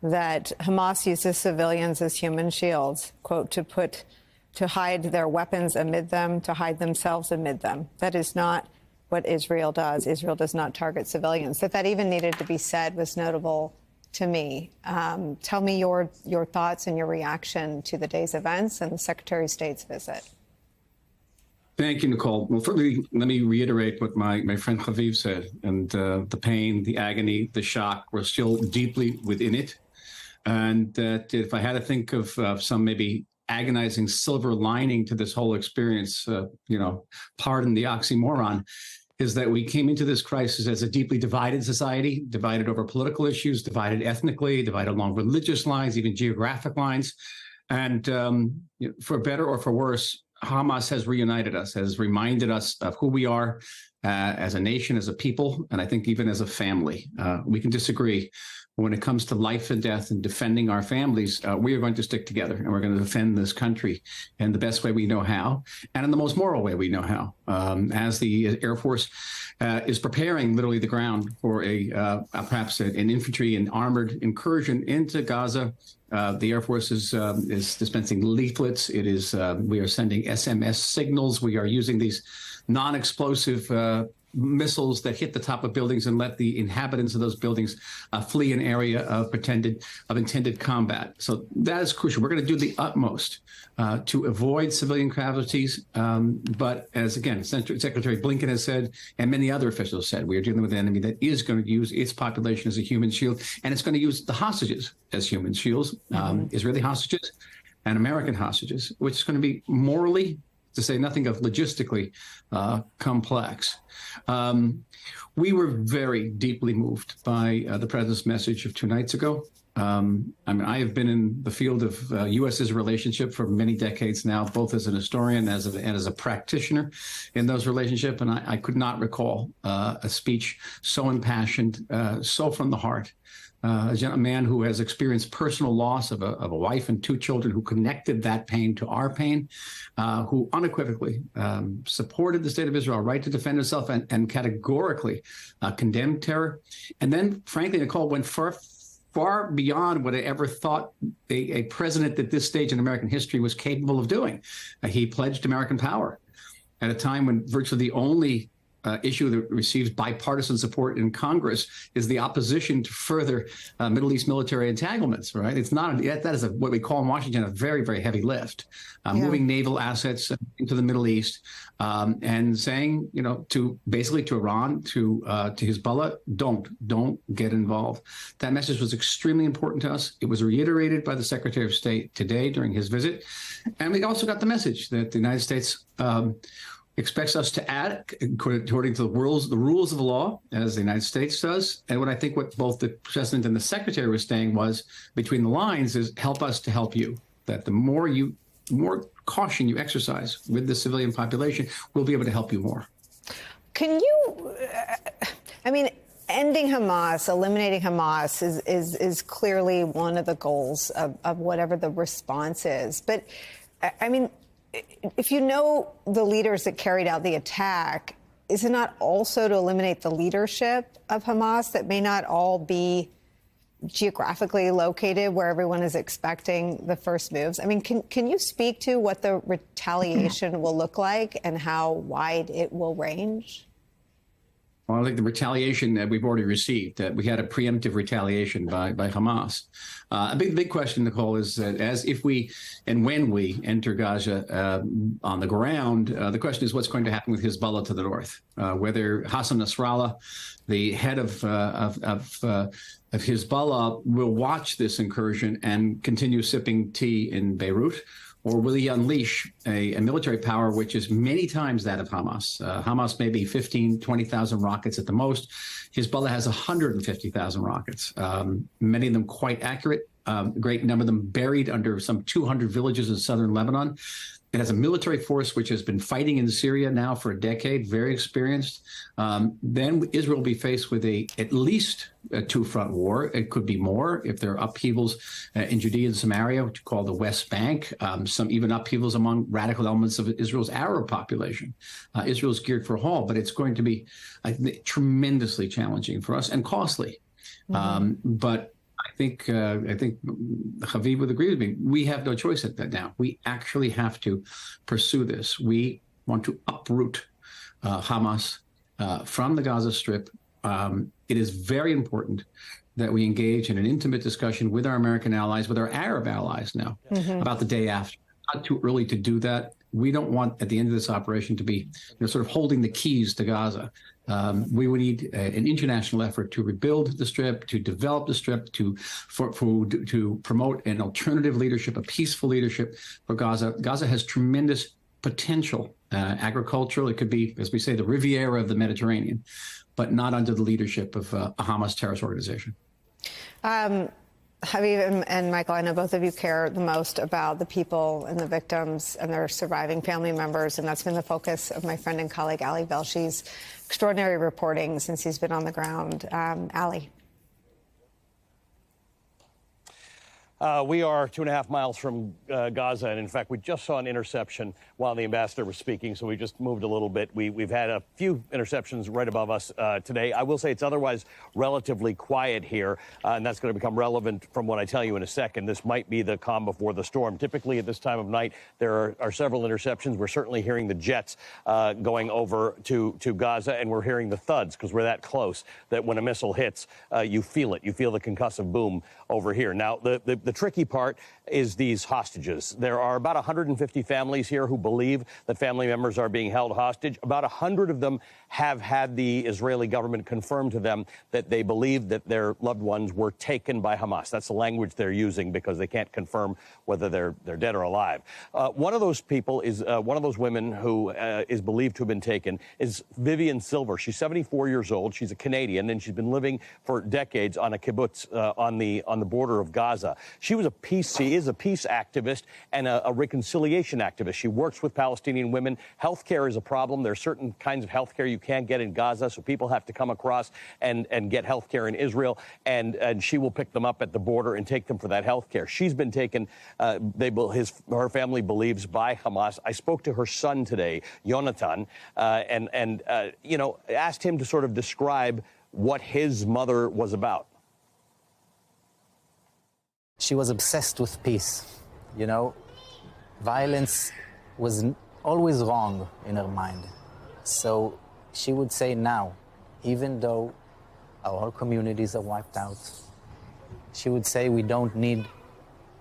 that Hamas uses civilians as human shields, quote, to hide their weapons amid them, to hide themselves amid them. That is not what Israel does. Israel does not target civilians. That even needed to be said was notable to me. Tell me your thoughts and your reaction to the day's events and the Secretary of State's visit. Thank you, Nicole. Well, firstly, let me reiterate what my friend Haviv said. And the pain, the agony, the shock, we're still deeply within it. And that if I had to think of some maybe agonizing silver lining to this whole experience, pardon the oxymoron, is that we came into this crisis as a deeply divided society, divided over political issues, divided ethnically, divided along religious lines, even geographic lines. And for better or for worse, Hamas has reunited us, has reminded us of who we are as a nation, as a people, and I think even as a family. We can disagree. But when it comes to life and death and defending our families, we are going to stick together and we're going to defend this country in the best way we know how and in the most moral way we know how. As the Air Force is preparing literally the ground for perhaps an infantry and armored incursion into Gaza, the Air Force is dispensing leaflets. We are sending SMS signals. We are using these non-explosive missiles that hit the top of buildings and let the inhabitants of those buildings flee an area of intended combat. So that is crucial. We're going to do the utmost to avoid civilian casualties. But as, again, Secretary Blinken has said, and many other officials said, we are dealing with an enemy that is going to use its population as a human shield, and it's going to use the hostages as human shields, Israeli hostages and American hostages, which is going to be morally, to say nothing of logistically, complex. We were very deeply moved by the president's message of 2 nights ago. I have been in the field of U.S.'s relationship for many decades now, both as an historian and as a practitioner in those relationships, and I could not recall a speech so impassioned, so from the heart. A man who has experienced personal loss of a wife and 2 children, who connected that pain to our pain, who unequivocally supported the state of Israel, right to defend itself, and categorically condemned terror. And then, frankly, Nicole, went far beyond what I ever thought a president at this stage in American history was capable of doing. He pledged American power at a time when virtually the only issue that receives bipartisan support in Congress is the opposition to further Middle East military entanglements, right? It's not, that is what we call in Washington a very, very heavy lift, moving naval assets into the Middle East and saying, to Iran, to Hezbollah, don't get involved. That message was extremely important to us. It was reiterated by the Secretary of State today during his visit. And we also got the message that the United States expects us to act according to the rules of the law, as the United States does. And what I think what both the president and the secretary were saying was, between the lines, is help us to help you. That the more caution you exercise with the civilian population, we'll be able to help you more. Can you, ending Hamas, eliminating Hamas is clearly one of the goals of whatever the response is. But, if you know the leaders that carried out the attack, is it not also to eliminate the leadership of Hamas that may not all be geographically located where everyone is expecting the first moves? Can you speak to what the retaliation will look like and how wide it will range? Well, I think the retaliation that we've already received, we had a preemptive retaliation by Hamas. A big question, Nicole, is that if we and when we enter Gaza on the ground, the question is what's going to happen with Hezbollah to the north. Whether Hassan Nasrallah, the head of Hezbollah, will watch this incursion and continue sipping tea in Beirut, or will he unleash a military power which is many times that of Hamas? Hamas may be 15, 20,000 rockets at the most. Hezbollah has 150,000 rockets, many of them quite accurate, a great number of them buried under some 200 villages in southern Lebanon. It has a military force which has been fighting in Syria now for a decade, very experienced. Then Israel will be faced with at least a 2-front war. It could be more if there are upheavals in Judea and Samaria, which we call the West Bank, some even upheavals among radical elements of Israel's Arab population. Israel is geared for a haul, but it's going to be tremendously challenging for us and costly. But I think Haviv would agree with me. We have no choice at that now. We actually have to pursue this. We want to uproot Hamas from the Gaza Strip. It is very important that we engage in an intimate discussion with our American allies, with our Arab allies now, about the day after. Not too early to do that. We don't want, at the end of this operation, to be sort of holding the keys to Gaza. We would need an international effort to rebuild the Strip, to develop the Strip, to promote an alternative leadership, a peaceful leadership for Gaza. Gaza has tremendous potential, agricultural. It could be, as we say, the Riviera of the Mediterranean, but not under the leadership of a Hamas terrorist organization. Haviv and Michael, I know both of you care the most about the people and the victims and their surviving family members, and that's been the focus of my friend and colleague Ali Velshie's extraordinary reporting since he's been on the ground. Ali. We are 2.5 miles from Gaza, and in fact, we just saw an interception while the ambassador was speaking, so we just moved a little bit. We've had a few interceptions right above us today. I will say it's otherwise relatively quiet here, and that's going to become relevant from what I tell you in a second. This might be the calm before the storm. Typically, at this time of night, there are several interceptions. We're certainly hearing the jets going over to Gaza, and we're hearing the thuds because we're that close that when a missile hits, you feel it. You feel the concussive boom over here. Now, the tricky part is these hostages. There are about 150 families here who believe that family members are being held hostage. About 100 of them have had the Israeli government confirm to them that they believe that their loved ones were taken by Hamas. That's the language they're using because they can't confirm whether they're dead or alive. One of those people is one of those women who is believed to have been taken is Vivian Silver. She's 74 years old. She's a Canadian, and she's been living for decades on a kibbutz on the border of Gaza. She is a peace activist and a reconciliation activist. She works with Palestinian women. Healthcare is a problem. There are certain kinds of healthcare you can't get in Gaza, so people have to come across and get healthcare in Israel, and she will pick them up at the border and take them for that healthcare. She's been taken, her family believes, by Hamas. I spoke to her son today, Yonatan, and asked him to sort of describe what his mother was about. She was obsessed with peace. Violence was always wrong in her mind. So she would say now, even though our whole communities are wiped out, she would say we don't need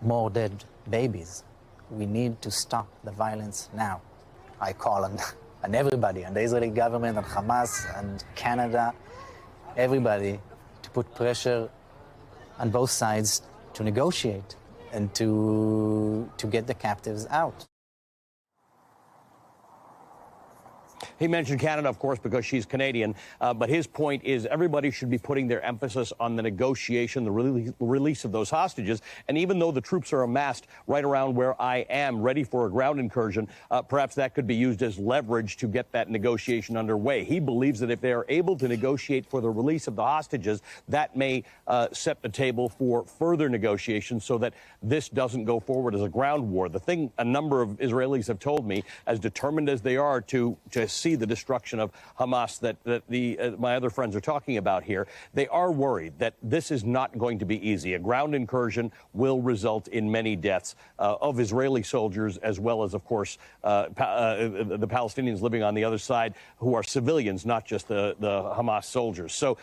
more dead babies. We need to stop the violence now. I call on everybody, on the Israeli government, on Hamas, and Canada, everybody, to put pressure on both sides to negotiate and to get the captives out. He mentioned Canada, of course, because she's Canadian. But his point is everybody should be putting their emphasis on the negotiation, the release of those hostages. And even though the troops are amassed right around where I am, ready for a ground incursion, perhaps that could be used as leverage to get that negotiation underway. He believes that if they are able to negotiate for the release of the hostages, that may set the table for further negotiations so that this doesn't go forward as a ground war. The thing a number of Israelis have told me, as determined as they are to see the destruction of Hamas that my other friends are talking about here, they are worried that this is not going to be easy. A ground incursion will result in many deaths of Israeli soldiers, as well as, of course, the Palestinians living on the other side who are civilians, not just the Hamas soldiers. So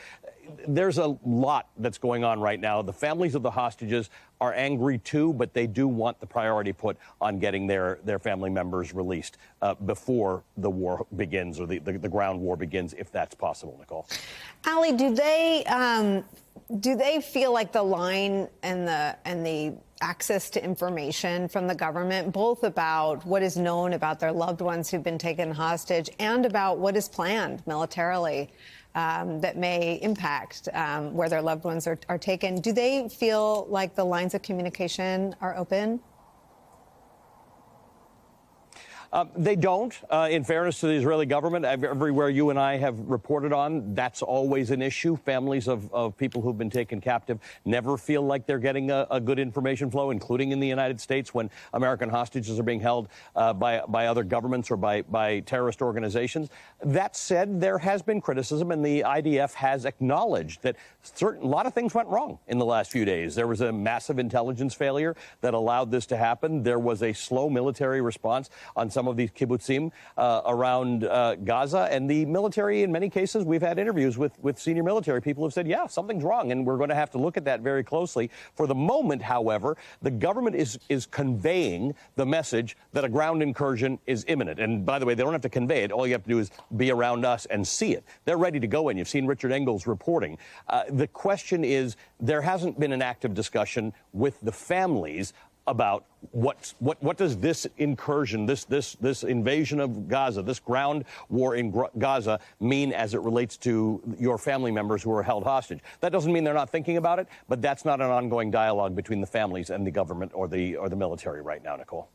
there's a lot that's going on right now. The families of the hostages are angry, too, but they do want the priority put on getting their family members released before the war begins, or the ground war begins, if that's possible, Nicole. Ali, do they feel like the line and the access to information from the government, both about what is known about their loved ones who've been taken hostage and about what is planned militarily, that may impact where their loved ones are taken, do they feel like the lines of communication are open? They don't. In fairness to the Israeli government, everywhere you and I have reported on, that's always an issue. Families of people who've been taken captive never feel like they're getting a good information flow, including in the United States when American hostages are being held by other governments or by terrorist organizations. That said, there has been criticism, and the IDF has acknowledged that a lot of things went wrong in the last few days. There was a massive intelligence failure that allowed this to happen. There was a slow military response on some of these kibbutzim around Gaza, and the military, in many cases, we've had interviews with senior military people who have said, yeah, something's wrong, and we're going to have to look at that very closely. For the moment, however, the government is conveying the message that a ground incursion is imminent. And by the way, they don't have to convey it. All you have to do is be around us and see it. They're ready to go in. You've seen Richard Engels reporting. The question is, there hasn't been an active discussion with the families about what does this incursion, this invasion of Gaza, this ground war in Gaza mean as it relates to your family members who are held hostage. That doesn't mean they're not thinking about it, but that's not an ongoing dialogue between the families and the government or the military right now, Nicole.